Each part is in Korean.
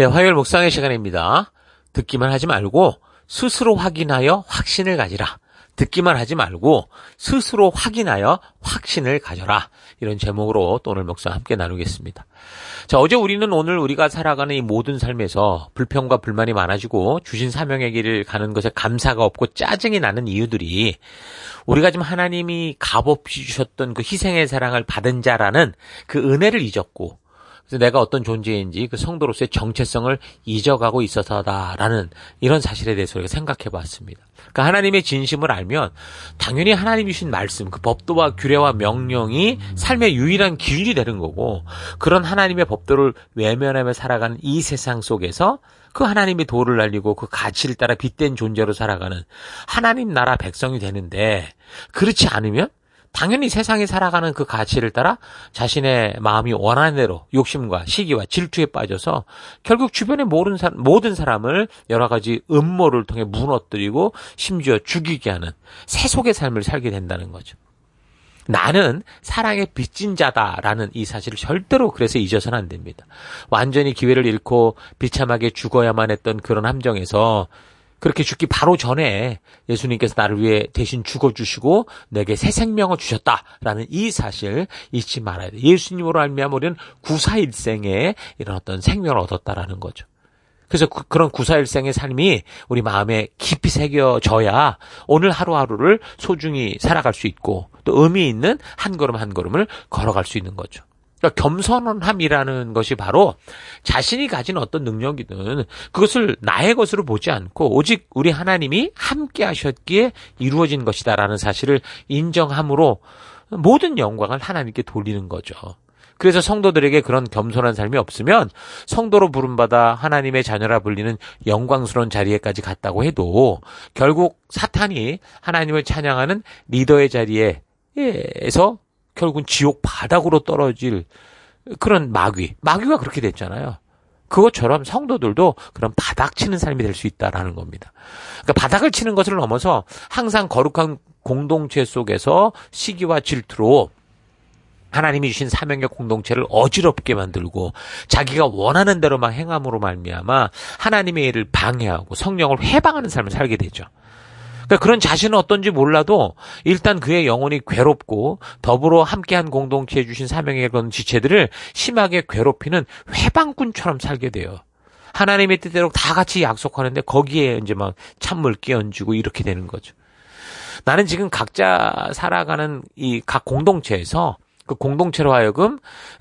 예, 화요일 묵상의 시간입니다. 듣기만 하지 말고 스스로 확인하여 확신을 가지라. 듣기만 하지 말고 스스로 확인하여 확신을 가져라. 이런 제목으로 또 오늘 묵상 함께 나누겠습니다. 자, 어제 우리는 오늘 우리가 살아가는 이 모든 삶에서 불평과 불만이 많아지고 주신 사명의 길을 가는 것에 감사가 없고 짜증이 나는 이유들이 우리가 지금 하나님이 값없이 주셨던 그 희생의 사랑을 받은 자라는 그 은혜를 잊었고, 그래서 내가 어떤 존재인지 그 성도로서의 정체성을 잊어가고 있어서다라는 이런 사실에 대해서 우리가 생각해 봤습니다. 그러니까 하나님의 진심을 알면 당연히 하나님이 주신 말씀, 그 법도와 규례와 명령이 삶의 유일한 기준이 되는 거고, 그런 하나님의 법도를 외면하며 살아가는 이 세상 속에서 그 하나님의 도를 알리고 그 가치를 따라 빗댄 존재로 살아가는 하나님 나라 백성이 되는데, 그렇지 않으면 당연히 세상에 살아가는 그 가치를 따라 자신의 마음이 원하는 대로 욕심과 시기와 질투에 빠져서 결국 주변의 모든 사람을 여러 가지 음모를 통해 무너뜨리고 심지어 죽이게 하는 세속의 삶을 살게 된다는 거죠. 나는 사랑에 빚진 자다라는 이 사실을 절대로 그래서 잊어서는 안 됩니다. 완전히 기회를 잃고 비참하게 죽어야만 했던 그런 함정에서 그렇게 죽기 바로 전에 예수님께서 나를 위해 대신 죽어주시고 내게 새 생명을 주셨다라는 이 사실 잊지 말아야 돼. 예수님으로 알미암아 우리는 구사일생에 이런 어떤 생명을 얻었다라는 거죠. 그래서 그런 구사일생의 삶이 우리 마음에 깊이 새겨져야 오늘 하루하루를 소중히 살아갈 수 있고 또 의미 있는 한 걸음 한 걸음을 걸어갈 수 있는 거죠. 그러니까 겸손함이라는 것이 바로 자신이 가진 어떤 능력이든 그것을 나의 것으로 보지 않고 오직 우리 하나님이 함께 하셨기에 이루어진 것이다라는 사실을 인정함으로 모든 영광을 하나님께 돌리는 거죠. 그래서 성도들에게 그런 겸손한 삶이 없으면 성도로 부름받아 하나님의 자녀라 불리는 영광스러운 자리에까지 갔다고 해도 결국 사탄이 하나님을 찬양하는 리더의 자리에서 결국은 지옥 바닥으로 떨어질 그런 마귀가 그렇게 됐잖아요. 그것처럼 성도들도 그런 바닥 치는 삶이 될 수 있다라는 겁니다. 그러니까 바닥을 치는 것을 넘어서 항상 거룩한 공동체 속에서 시기와 질투로 하나님이 주신 사명의 공동체를 어지럽게 만들고 자기가 원하는 대로만 행함으로 말미암아 하나님의 일을 방해하고 성령을 회방하는 삶을 살게 되죠. 그러니까 그런 자신은 어떤지 몰라도 일단 그의 영혼이 괴롭고 더불어 함께한 공동체에 주신 사명의 그런 지체들을 심하게 괴롭히는 회방꾼처럼 살게 돼요. 하나님의 뜻대로 다 같이 약속하는데 거기에 이제 막 찬물 끼얹고 이렇게 되는 거죠. 나는 지금 각자 살아가는 이 각 공동체에서 그 공동체로 하여금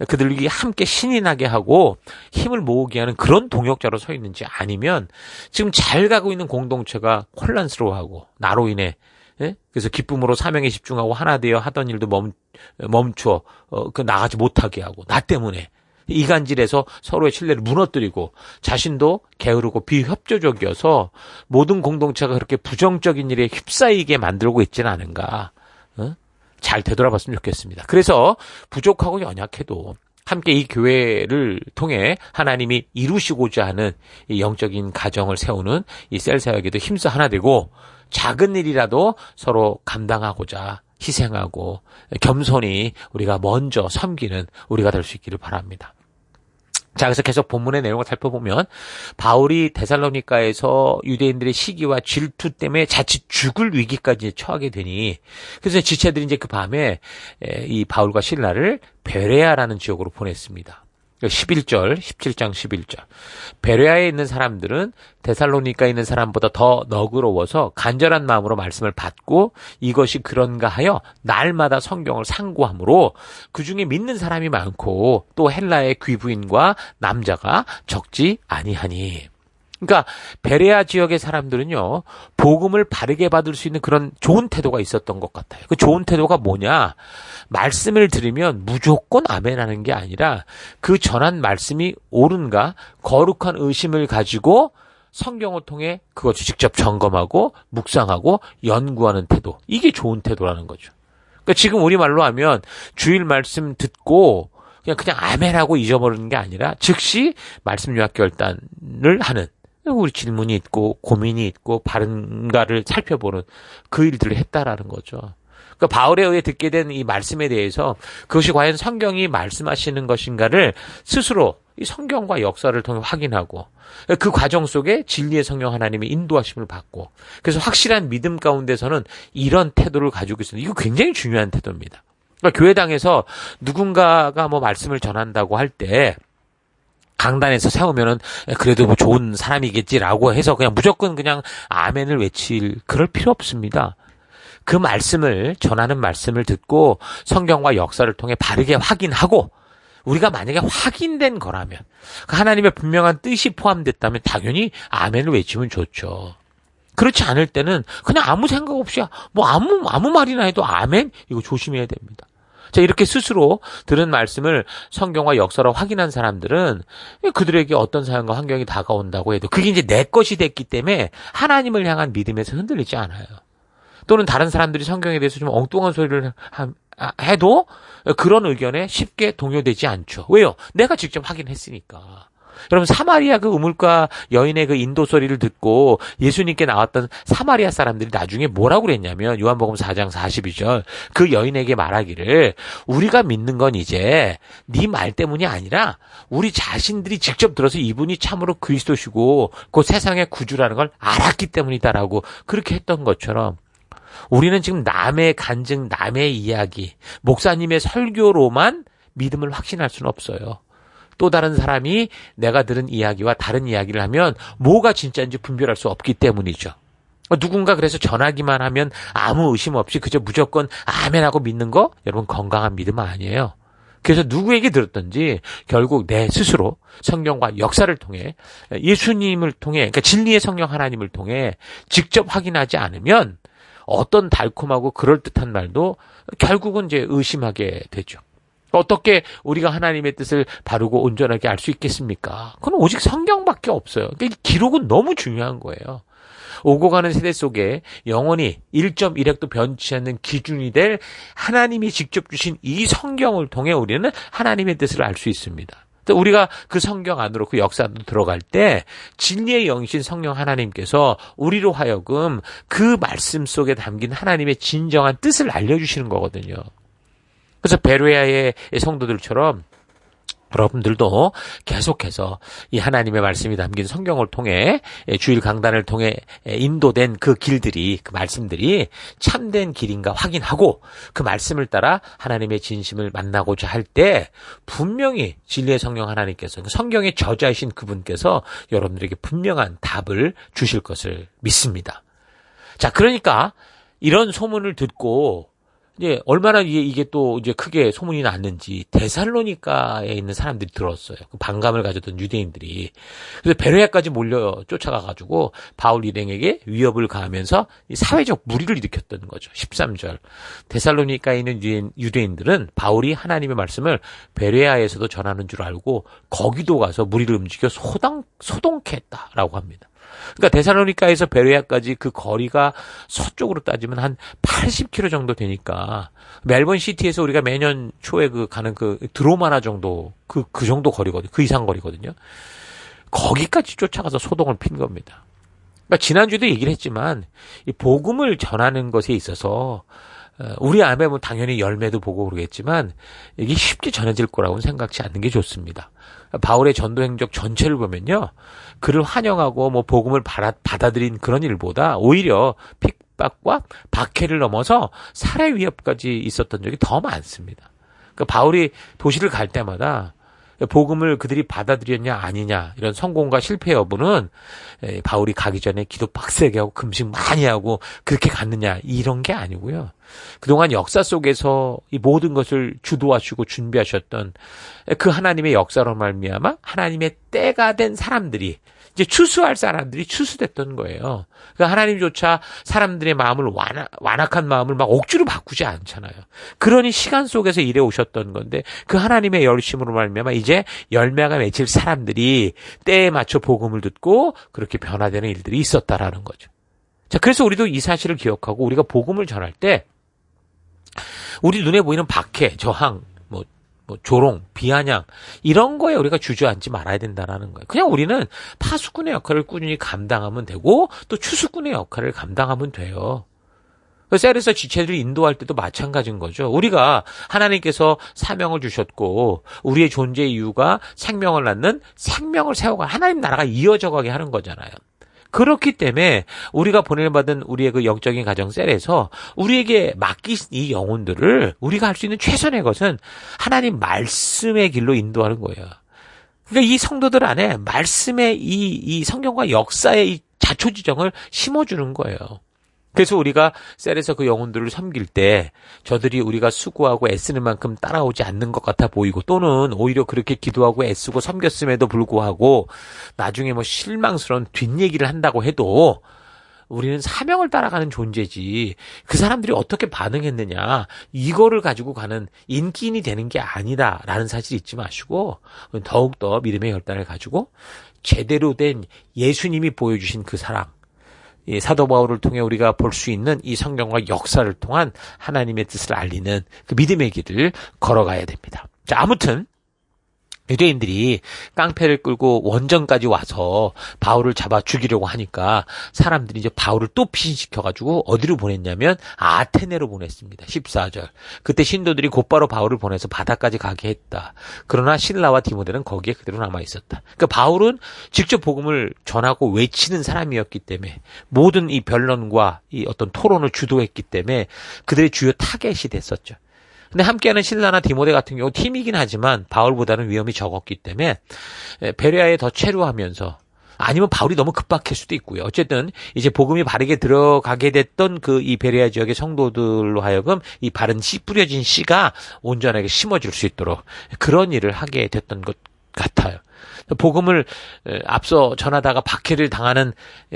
그들이 함께 신이 나게 하고 힘을 모으게 하는 그런 동역자로 서 있는지, 아니면 지금 잘 가고 있는 공동체가 혼란스러워하고 나로 인해 그래서 기쁨으로 사명에 집중하고 하나 되어 하던 일도 멈춰 나가지 못하게 하고 나 때문에 이간질해서 서로의 신뢰를 무너뜨리고 자신도 게으르고 비협조적이어서 모든 공동체가 그렇게 부정적인 일에 휩싸이게 만들고 있지는 않은가. 잘 되돌아봤으면 좋겠습니다. 그래서 부족하고 연약해도 함께 이 교회를 통해 하나님이 이루시고자 하는 이 영적인 가정을 세우는 이 셀사역에도 힘써 하나 되고 작은 일이라도 서로 감당하고자 희생하고 겸손히 우리가 먼저 섬기는 우리가 될 수 있기를 바랍니다. 자, 그래서 계속 본문의 내용을 살펴보면 바울이 데살로니가에서 유대인들의 시기와 질투 때문에 자칫 죽을 위기까지 처하게 되니, 그래서 지체들이 이제 그 밤에 이 바울과 실라를 베레아라는 지역으로 보냈습니다. 11절, 17장 11절. 베레아에 있는 사람들은 데살로니가에 있는 사람보다 더 너그러워서 간절한 마음으로 말씀을 받고 이것이 그런가 하여 날마다 성경을 상고하므로 그중에 믿는 사람이 많고 또 헬라의 귀부인과 남자가 적지 아니하니. 그러니까 베레아 지역의 사람들은요, 복음을 바르게 받을 수 있는 그런 좋은 태도가 있었던 것 같아요. 그 좋은 태도가 뭐냐? 말씀을 들으면 무조건 아멘하는 게 아니라 그 전한 말씀이 옳은가 거룩한 의심을 가지고 성경을 통해 그것을 직접 점검하고 묵상하고 연구하는 태도, 이게 좋은 태도라는 거죠. 그러니까 지금 우리말로 하면 주일 말씀 듣고 그냥 아멘하고 잊어버리는 게 아니라 즉시 말씀 요약 결단을 하는, 우리 질문이 있고 고민이 있고 바른가를 살펴보는 그 일들을 했다라는 거죠. 그러니까 바울에 의해 듣게 된 이 말씀에 대해서 그것이 과연 성경이 말씀하시는 것인가를 스스로 이 성경과 역사를 통해 확인하고 그 과정 속에 진리의 성령 하나님의 인도하심을 받고 그래서 확실한 믿음 가운데서는 이런 태도를 가지고 있습니다. 이거 굉장히 중요한 태도입니다. 그러니까 교회당에서 누군가가 뭐 말씀을 전한다고 할 때 강단에서 세우면은 그래도 뭐 좋은 사람이겠지라고 해서 그냥 무조건 그냥 아멘을 외칠 그럴 필요 없습니다. 그 말씀을 전하는 말씀을 듣고 성경과 역사를 통해 바르게 확인하고 우리가 만약에 확인된 거라면 하나님의 분명한 뜻이 포함됐다면 당연히 아멘을 외치면 좋죠. 그렇지 않을 때는 그냥 아무 생각 없이 뭐 아무 말이나 해도 아멘 이거 조심해야 됩니다. 자, 이렇게 스스로 들은 말씀을 성경과 역사로 확인한 사람들은 그들에게 어떤 사연과 환경이 다가온다고 해도 그게 이제 내 것이 됐기 때문에 하나님을 향한 믿음에서 흔들리지 않아요. 또는 다른 사람들이 성경에 대해서 좀 엉뚱한 소리를 해도 그런 의견에 쉽게 동요되지 않죠. 왜요? 내가 직접 확인했으니까. 여러분 사마리아 그 우물가 여인의 그 인도 소리를 듣고 예수님께 나왔던 사마리아 사람들이 나중에 뭐라고 그랬냐면 요한복음 4장 42절 그 여인에게 말하기를 우리가 믿는 건 이제 네 말 때문이 아니라 우리 자신들이 직접 들어서 이분이 참으로 그리스도시고 그 세상의 구주라는 걸 알았기 때문이다라고 그렇게 했던 것처럼 우리는 지금 남의 간증, 남의 이야기, 목사님의 설교로만 믿음을 확신할 수는 없어요. 또 다른 사람이 내가 들은 이야기와 다른 이야기를 하면 뭐가 진짜인지 분별할 수 없기 때문이죠. 누군가 그래서 전하기만 하면 아무 의심 없이 그저 무조건 아멘하고 믿는 거 여러분 건강한 믿음 아니에요. 그래서 누구에게 들었든지 결국 내 스스로 성경과 역사를 통해 예수님을 통해 그러니까 진리의 성령 하나님을 통해 직접 확인하지 않으면 어떤 달콤하고 그럴듯한 말도 결국은 이제 의심하게 되죠. 어떻게 우리가 하나님의 뜻을 바르고 온전하게 알 수 있겠습니까? 그건 오직 성경밖에 없어요. 그러니까 기록은 너무 중요한 거예요. 오고 가는 세대 속에 영원히 1.1핵도 변치 않는 기준이 될 하나님이 직접 주신 이 성경을 통해 우리는 하나님의 뜻을 알 수 있습니다. 우리가 그 성경 안으로 그 역사 안으로 들어갈 때 진리의 영이신 성령 하나님께서 우리로 하여금 그 말씀 속에 담긴 하나님의 진정한 뜻을 알려주시는 거거든요. 그래서 베레아의 성도들처럼 여러분들도 계속해서 이 하나님의 말씀이 담긴 성경을 통해 주일 강단을 통해 인도된 그 길들이 그 말씀들이 참된 길인가 확인하고 그 말씀을 따라 하나님의 진심을 만나고자 할 때 분명히 진리의 성령 하나님께서 성경의 저자이신 그분께서 여러분들에게 분명한 답을 주실 것을 믿습니다. 자, 그러니까 이런 소문을 듣고 이제 얼마나 이게 또 이제 크게 소문이 났는지 데살로니가에 있는 사람들이 들었어요. 그 반감을 가졌던 유대인들이. 그래서 베레아까지 몰려 쫓아가가지고 바울 일행에게 위협을 가하면서 사회적 무리를 일으켰던 거죠. 13절. 데살로니가에 있는 유대인들은 바울이 하나님의 말씀을 베레아에서도 전하는 줄 알고 거기도 가서 무리를 움직여 소동케 했다라고 합니다. 그러니까 데살로니가에서 베레아까지 그 거리가 서쪽으로 따지면 한 80km 정도 되니까 멜번 시티에서 우리가 매년 초에 가는 그 드로마나 정도 그 정도 거리거든요. 그 이상 거리거든요. 거기까지 쫓아가서 소동을 핀 겁니다. 그러니까 지난주에도 얘기를 했지만 이 복음을 전하는 것에 있어서 우리 안에 뭐 당연히 열매도 보고 그러겠지만 이게 쉽게 전해질 거라고는 생각지 않는 게 좋습니다. 바울의 전도 행적 전체를 보면요. 그를 환영하고 뭐 복음을 받아들인 그런 일보다 오히려 핍박과 박해를 넘어서 살해 위협까지 있었던 적이 더 많습니다. 그러니까 바울이 도시를 갈 때마다 복음을 그들이 받아들였냐 아니냐 이런 성공과 실패 여부는 바울이 가기 전에 기도 빡세게 하고 금식 많이 하고 그렇게 갔느냐 이런 게 아니고요. 그동안 역사 속에서 이 모든 것을 주도하시고 준비하셨던 그 하나님의 역사로 말미암아 하나님의 때가 된 사람들이 이제 추수할 사람들이 추수됐던 거예요. 그러니까 하나님조차 사람들의 마음을 완악한 마음을 막 억지로 바꾸지 않잖아요. 그러니 시간 속에서 일해 오셨던 건데 그 하나님의 열심으로 말미암아 이제 열매가 맺힐 사람들이 때에 맞춰 복음을 듣고 그렇게 변화되는 일들이 있었다라는 거죠. 자, 그래서 우리도 이 사실을 기억하고 우리가 복음을 전할 때 우리 눈에 보이는 박해, 저항, 뭐 조롱, 비아냥 이런 거에 우리가 주저앉지 말아야 된다는 거예요. 그냥 우리는 파수꾼의 역할을 꾸준히 감당하면 되고 또 추수꾼의 역할을 감당하면 돼요. 셀에서 지체들을 인도할 때도 마찬가지인 거죠. 우리가 하나님께서 사명을 주셨고 우리의 존재 이유가 생명을 낳는 생명을 세워가 하나님 나라가 이어져 가게 하는 거잖아요. 그렇기 때문에 우리가 보내받은 우리의 그 영적인 가정 셀에서 우리에게 맡긴 이 영혼들을 우리가 할 수 있는 최선의 것은 하나님 말씀의 길로 인도하는 거예요. 그러니까 이 성도들 안에 말씀의 이 성경과 역사의 이 자초지정을 심어주는 거예요. 그래서 우리가 셀에서 그 영혼들을 섬길 때 저들이 우리가 수고하고 애쓰는 만큼 따라오지 않는 것 같아 보이고 또는 오히려 그렇게 기도하고 애쓰고 섬겼음에도 불구하고 나중에 뭐 실망스러운 뒷얘기를 한다고 해도 우리는 사명을 따라가는 존재지 그 사람들이 어떻게 반응했느냐 이거를 가지고 가는 인기인이 되는 게 아니다라는 사실 잊지 마시고 더욱더 믿음의 결단을 가지고 제대로 된 예수님이 보여주신 그 사랑 이 사도 바울을 통해 우리가 볼 수 있는 이 성경과 역사를 통한 하나님의 뜻을 알리는 그 믿음의 길을 걸어가야 됩니다. 자, 아무튼 유대인들이 깡패를 끌고 원정까지 와서 바울을 잡아 죽이려고 하니까 사람들이 이제 바울을 또 피신시켜가지고 어디로 보냈냐면 아테네로 보냈습니다. 14절. 그때 신도들이 곧바로 바울을 보내서 바다까지 가게 했다. 그러나 실라와 디모데는 거기에 그대로 남아있었다. 그러니까 바울은 직접 복음을 전하고 외치는 사람이었기 때문에 모든 이 변론과 이 어떤 토론을 주도했기 때문에 그들의 주요 타겟이 됐었죠. 근데 함께하는 실라나 디모데 같은 경우 팀이긴 하지만 바울보다는 위험이 적었기 때문에 베레아에 더 체류하면서 아니면 바울이 너무 급박할 수도 있고요. 어쨌든 이제 복음이 바르게 들어가게 됐던 그 이 베레아 지역의 성도들로 하여금 이 바른 씨 뿌려진 씨가 온전하게 심어질 수 있도록 그런 일을 하게 됐던 것 같아요. 복음을 앞서 전하다가 박해를 당하는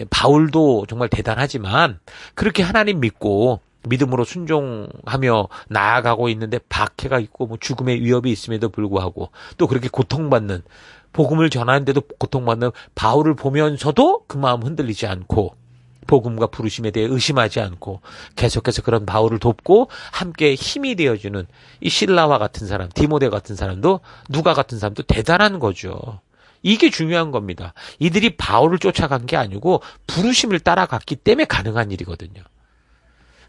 바울도 정말 대단하지만 그렇게 하나님 믿고 믿음으로 순종하며 나아가고 있는데 박해가 있고 뭐 죽음의 위협이 있음에도 불구하고 또 그렇게 고통받는 복음을 전하는데도 고통받는 바울을 보면서도 그 마음 흔들리지 않고 복음과 부르심에 대해 의심하지 않고 계속해서 그런 바울을 돕고 함께 힘이 되어주는 이 실라와 같은 사람, 디모데 같은 사람도 누가 같은 사람도 대단한 거죠. 이게 중요한 겁니다. 이들이 바울을 쫓아간 게 아니고 부르심을 따라갔기 때문에 가능한 일이거든요.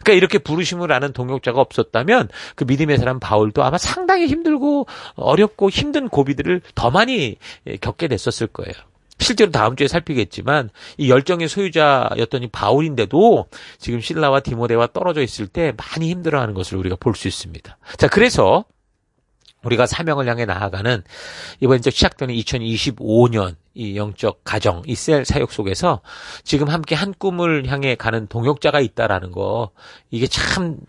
그러니까 이렇게 부르심을 아는 동역자가 없었다면 그 믿음의 사람 바울도 아마 상당히 힘들고 어렵고 힘든 고비들을 더 많이 겪게 됐었을 거예요. 실제로 다음 주에 살피겠지만 이 열정의 소유자였던 이 바울인데도 지금 실라와 디모데와 떨어져 있을 때 많이 힘들어하는 것을 우리가 볼 수 있습니다. 자, 그래서 우리가 사명을 향해 나아가는 이번 이제 시작되는 2025년 이 영적 가정, 이 셀 사역 속에서 지금 함께 한 꿈을 향해 가는 동역자가 있다라는 거 이게 참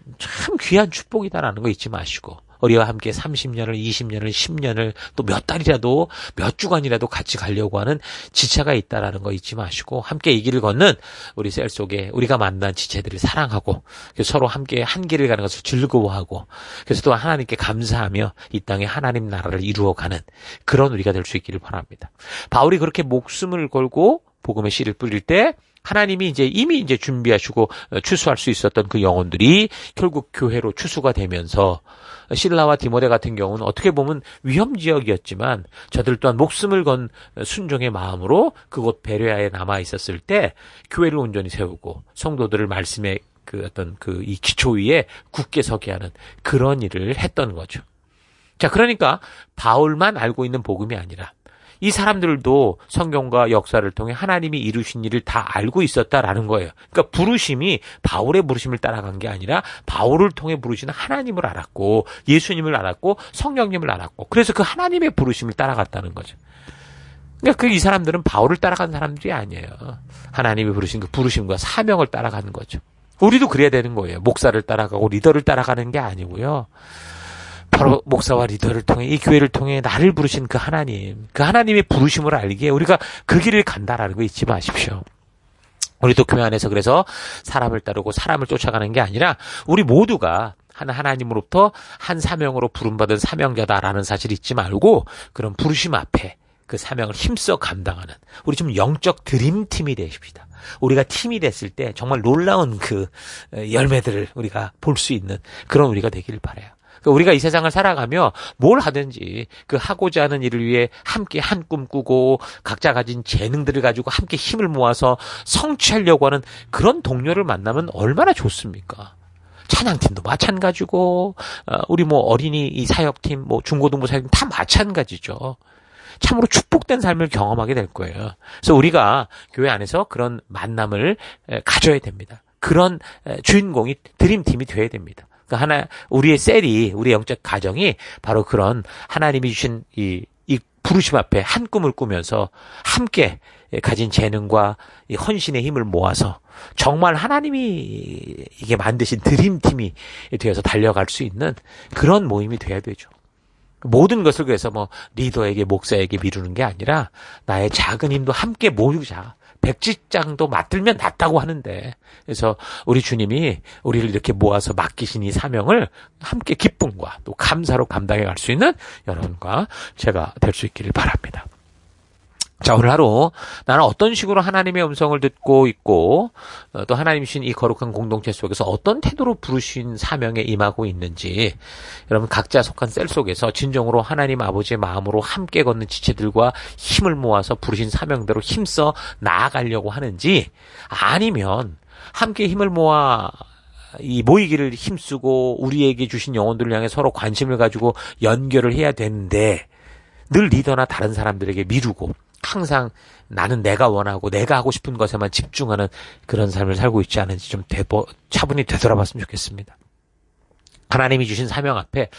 귀한 축복이다라는 거 잊지 마시고 우리와 함께 30년을, 20년을, 10년을 또 몇 달이라도 몇 주간이라도 같이 가려고 하는 지체가 있다라는 거 잊지 마시고 함께 이 길을 걷는 우리 셀 속에 우리가 만난 지체들을 사랑하고 서로 함께 한 길을 가는 것을 즐거워하고 그래서 또 하나님께 감사하며 이 땅에 하나님 나라를 이루어가는 그런 우리가 될 수 있기를 바랍니다. 바울이 그렇게 목숨을 걸고 복음의 씨를 뿌릴 때 하나님이 이미 준비하시고 추수할 수 있었던 그 영혼들이 결국 교회로 추수가 되면서 실라와 디모데 같은 경우는 어떻게 보면 위험 지역이었지만 저들 또한 목숨을 건 순종의 마음으로 그곳 베레아에 남아 있었을 때 교회를 온전히 세우고 성도들을 말씀의 그 어떤 그 이 기초 위에 굳게 서게 하는 그런 일을 했던 거죠. 자, 그러니까 바울만 알고 있는 복음이 아니라 이 사람들도 성경과 역사를 통해 하나님이 이루신 일을 다 알고 있었다라는 거예요. 그러니까 부르심이 바울의 부르심을 따라간 게 아니라 바울을 통해 부르시는 하나님을 알았고 예수님을 알았고 성령님을 알았고 그래서 그 하나님의 부르심을 따라갔다는 거죠. 그러니까 이 사람들은 바울을 따라간 사람들이 아니에요. 하나님이 부르신 그 부르심과 사명을 따라가는 거죠. 우리도 그래야 되는 거예요. 목사를 따라가고 리더를 따라가는 게 아니고요. 바로 목사와 리더를 통해 이 교회를 통해 나를 부르신 그 하나님, 그 하나님의 부르심을 알기에 우리가 그 길을 간다라는 거 잊지 마십시오. 우리도 교회 안에서 그래서 사람을 따르고 사람을 쫓아가는 게 아니라 우리 모두가 하나님으로부터 한 사명으로 부름받은 사명자다라는 사실 잊지 말고 그런 부르심 앞에 그 사명을 힘써 감당하는 우리 좀 영적 드림팀이 되십시다. 우리가 팀이 됐을 때 정말 놀라운 그 열매들을 우리가 볼 수 있는 그런 우리가 되기를 바라요. 우리가 이 세상을 살아가며 뭘 하든지 그 하고자 하는 일을 위해 함께 한 꿈 꾸고 각자 가진 재능들을 가지고 함께 힘을 모아서 성취하려고 하는 그런 동료를 만나면 얼마나 좋습니까? 찬양팀도 마찬가지고, 우리 뭐 어린이 이 사역팀, 뭐 중고등부 사역팀 다 마찬가지죠. 참으로 축복된 삶을 경험하게 될 거예요. 그래서 우리가 교회 안에서 그런 만남을 가져야 됩니다. 그런 주인공이 드림팀이 되어야 됩니다. 그러니까 우리의 셀이, 우리 영적 가정이 바로 그런 하나님이 주신 이 부르심 앞에 한 꿈을 꾸면서 함께 가진 재능과 이 헌신의 힘을 모아서 정말 하나님이 이게 만드신 드림팀이 되어서 달려갈 수 있는 그런 모임이 돼야 되죠. 모든 것을 그래서 뭐 리더에게 목사에게 미루는 게 아니라 나의 작은 힘도 함께 모으자. 백지장도 맞들면 낫다고 하는데, 그래서 우리 주님이 우리를 이렇게 모아서 맡기신 이 사명을 함께 기쁨과 또 감사로 감당해 갈 수 있는 여러분과 제가 될 수 있기를 바랍니다. 자, 오늘 하루 나는 어떤 식으로 하나님의 음성을 듣고 있고 또 하나님 주신 이 거룩한 공동체 속에서 어떤 태도로 부르신 사명에 임하고 있는지, 여러분 각자 속한 셀 속에서 진정으로 하나님 아버지의 마음으로 함께 걷는 지체들과 힘을 모아서 부르신 사명대로 힘써 나아가려고 하는지, 아니면 함께 힘을 모아 이 모이기를 힘쓰고 우리에게 주신 영혼들을 향해 서로 관심을 가지고 연결을 해야 되는데 늘 리더나 다른 사람들에게 미루고 항상 나는 내가 원하고 내가 하고 싶은 것에만 집중하는 그런 삶을 살고 있지 않은지 좀 차분히 되돌아봤으면 좋겠습니다. 하나님이 주신 사명 앞에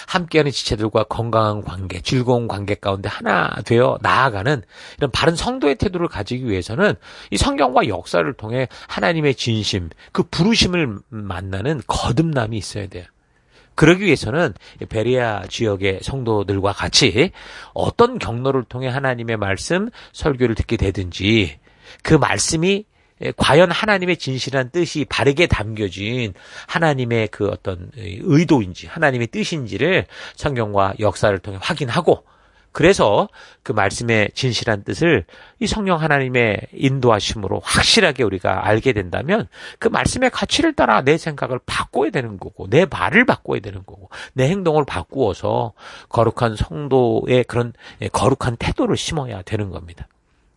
함께하는 지체들과 건강한 관계, 즐거운 관계 가운데 하나 되어 나아가는 이런 바른 성도의 태도를 가지기 위해서는 이 성경과 역사를 통해 하나님의 진심, 그 부르심을 만나는 거듭남이 있어야 돼요. 그러기 위해서는 베레아 지역의 성도들과 같이 어떤 경로를 통해 하나님의 말씀, 설교를 듣게 되든지 그 말씀이 과연 하나님의 진실한 뜻이 바르게 담겨진 하나님의 그 어떤 의도인지 하나님의 뜻인지를 성경과 역사를 통해 확인하고, 그래서 그 말씀의 진실한 뜻을 이 성령 하나님의 인도하심으로 확실하게 우리가 알게 된다면 그 말씀의 가치를 따라 내 생각을 바꿔야 되는 거고, 내 말을 바꿔야 되는 거고, 내 행동을 바꾸어서 거룩한 성도의 그런 거룩한 태도를 심어야 되는 겁니다.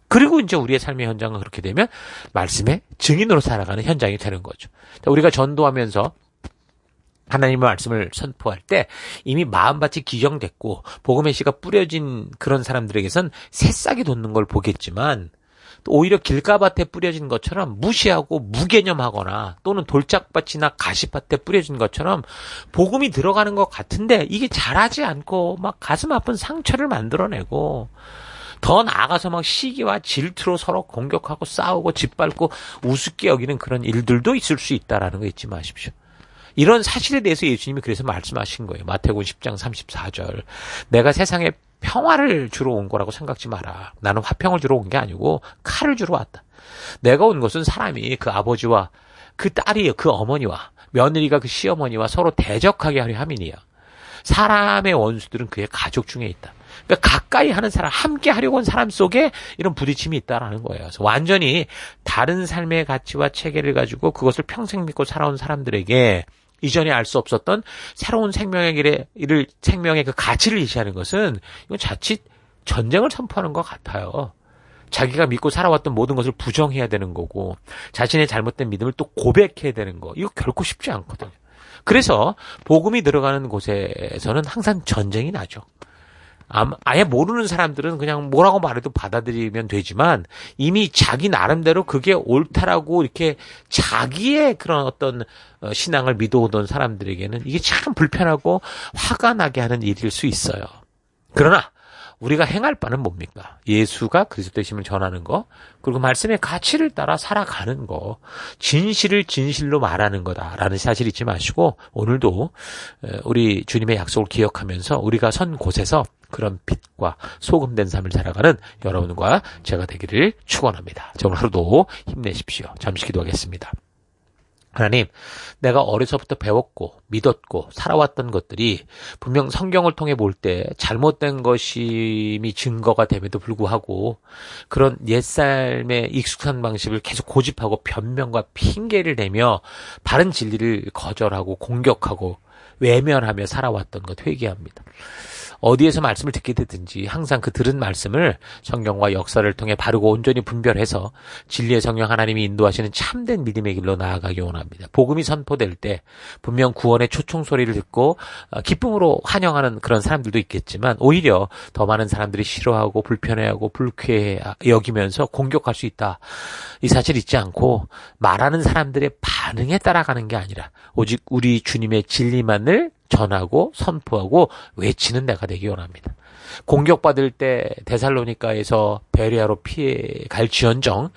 그리고 이제 우리의 삶의 현장은 그렇게 되면 말씀의 증인으로 살아가는 현장이 되는 거죠. 우리가 전도하면서 하나님의 말씀을 선포할 때 이미 마음밭이 기정됐고 복음의 씨가 뿌려진 그런 사람들에게선 새싹이 돋는 걸 보겠지만, 또 오히려 길가밭에 뿌려진 것처럼 무시하고 무개념하거나 또는 돌짝밭이나 가시밭에 뿌려진 것처럼 복음이 들어가는 것 같은데 이게 자라지 않고 막 가슴 아픈 상처를 만들어내고, 더 나아가서 막 시기와 질투로 서로 공격하고 싸우고 짓밟고 우습게 여기는 그런 일들도 있을 수 있다라는 거 잊지 마십시오. 이런 사실에 대해서 예수님이 그래서 말씀하신 거예요. 마태복음 10장 34절. 내가 세상에 평화를 주러 온 거라고 생각지 마라. 나는 화평을 주러 온 게 아니고 칼을 주러 왔다. 내가 온 것은 사람이 그 아버지와 그 딸이 그 어머니와 며느리가 그 시어머니와 서로 대적하게 하려 함이니요. 사람의 원수들은 그의 가족 중에 있다. 그러니까 가까이 하는 사람, 함께 하려고 한 사람 속에 이런 부딪힘이 있다라는 거예요. 그래서 완전히 다른 삶의 가치와 체계를 가지고 그것을 평생 믿고 살아온 사람들에게 이전에 알 수 없었던 새로운 생명의 생명의 그 가치를 제시하는 것은 이건 자칫 전쟁을 선포하는 것 같아요. 자기가 믿고 살아왔던 모든 것을 부정해야 되는 거고, 자신의 잘못된 믿음을 또 고백해야 되는 거, 이거 결코 쉽지 않거든요. 그래서 복음이 들어가는 곳에서는 항상 전쟁이 나죠. 아예 모르는 사람들은 그냥 뭐라고 말해도 받아들이면 되지만, 이미 자기 나름대로 그게 옳다라고 이렇게 자기의 그런 어떤 신앙을 믿어오던 사람들에게는 이게 참 불편하고 화가 나게 하는 일일 수 있어요. 그러나 우리가 행할 바는 뭡니까? 예수가 그리스도의 심을 전하는 거, 그리고 말씀의 가치를 따라 살아가는 거, 진실을 진실로 말하는 거다라는 사실 잊지 마시고, 오늘도 우리 주님의 약속을 기억하면서 우리가 선 곳에서 그런 빛과 소금된 삶을 살아가는 여러분과 제가 되기를 축원합니다. 오늘 하루도 힘내십시오. 잠시 기도하겠습니다. 하나님, 내가 어려서부터 배웠고 믿었고 살아왔던 것들이 분명 성경을 통해 볼 때 잘못된 것임이 증거가 됨에도 불구하고 그런 옛삶의 익숙한 방식을 계속 고집하고 변명과 핑계를 대며 바른 진리를 거절하고 공격하고 외면하며 살아왔던 것 회개합니다. 어디에서 말씀을 듣게 되든지 항상 그 들은 말씀을 성경과 역사를 통해 바르고 온전히 분별해서 진리의 성령 하나님이 인도하시는 참된 믿음의 길로 나아가기 원합니다. 복음이 선포될 때 분명 구원의 초청 소리를 듣고 기쁨으로 환영하는 그런 사람들도 있겠지만 오히려 더 많은 사람들이 싫어하고 불편해하고 불쾌해 여기면서 공격할 수 있다. 이 사실 잊지 않고 말하는 사람들의 반응에 따라가는 게 아니라 오직 우리 주님의 진리만을 전하고 선포하고 외치는 내가 되기 원합니다. 공격받을 때 데살로니가에서 베레아로 피해 갈지언정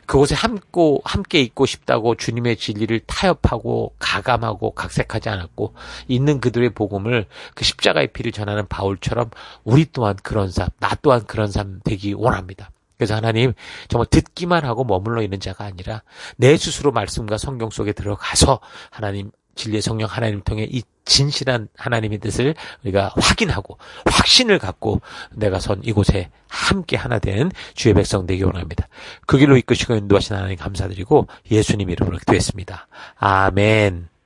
그곳에 함께 있고 싶다고 주님의 진리를 타협하고 가감하고 각색하지 않았고 있는 그들의 복음을 그 십자가의 피를 전하는 바울처럼 우리 또한 그런 삶, 나 또한 그런 삶 되기 원합니다. 그래서 하나님 정말 듣기만 하고 머물러 있는 자가 아니라 내 스스로 말씀과 성경 속에 들어가서 하나님 진리의 성령 하나님 통해 이 진실한 하나님의 뜻을 우리가 확인하고 확신을 갖고 내가 선 이곳에 함께 하나 된 주의 백성 되기 원합니다. 그 길로 이끄시고 인도하신 하나님 감사드리고 예수님 이름으로 기도했습니다. 아멘.